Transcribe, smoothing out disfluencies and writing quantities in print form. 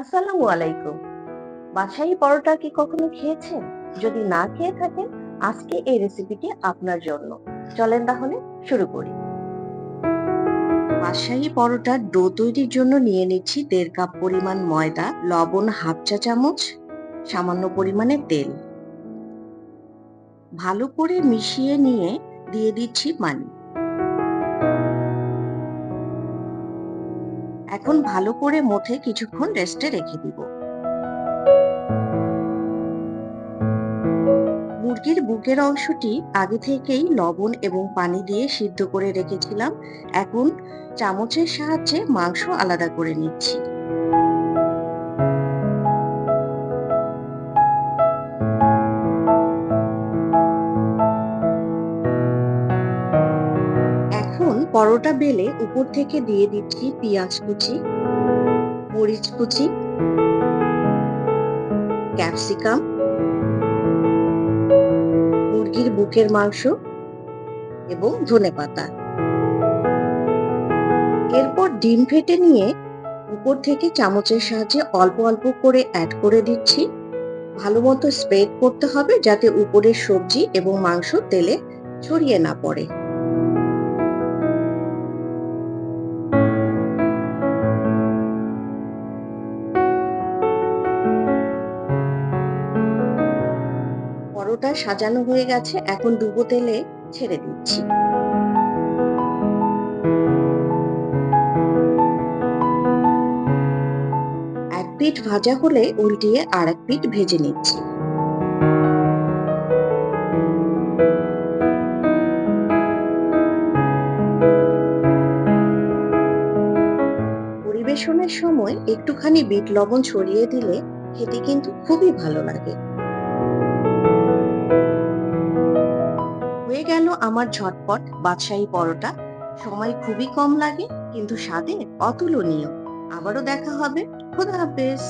আসসালামু আলাইকুম। বাদশাহী পরোটা কি কখনো খেয়েছেন? যদি না খেয়ে থাকেন, আজকে এই রেসিপিটি আপনার জন্য। চলেন তাহলে শুরু করি। বাদশাহী পরোটার ডো তৈরির জন্য নিয়ে নিচ্ছি ১.৫ কাপ পরিমাণ ময়দা, লবণ ১/২ চা চামচ, সামান্য পরিমাণে তেল। ভালো করে মিশিয়ে নিয়ে দিয়ে দিচ্ছি পানি। এখন ভালো করে মথে কিছুক্ষণ রেস্টে রেখে দিব। মুরগির বুকের অংশটি আগে থেকেই লবণ এবং পানি দিয়ে সিদ্ধ করে রেখেছিলাম। এখন চামচের সাহায্যে মাংস আলাদা করে নিচ্ছি। এখন পরোটা বেলে উপর থেকে দিয়ে দিচ্ছি পেঁয়াজ কুচি, মরিচ কুচি, ক্যাপসিকাম, মুরগির বুকের মাংস এবং ধনেপাতা। এরপর ডিম ফেটে নিয়ে উপর থেকে চামচের সাহায্যে অল্প অল্প করে অ্যাড করে দিচ্ছি। ভালোমতো স্প্রেড করতে হবে যাতে উপরের সবজি এবং মাংস তেলে ছড়িয়ে না পড়ে। পরোটা সাজানো হয়ে গেছে, এখন ডুবো তেলে ছেড়ে দিচ্ছি। এক পিঠ ভাজা হলে উল্টিয়ে আর এক পিঠ ভেজে নিচ্ছি। পরিবেশনের সময় একটুখানি বিট লবণ ছড়িয়ে দিলে খেতে কিন্তু খুবই ভালো লাগে। হয়ে গেল আমার ঝটপট বাদশাহী পরোটা। সময় খুবই কম লাগে কিন্তু স্বাদে অতুলনীয়। আবারও দেখা হবে। খোদা হাফেজ।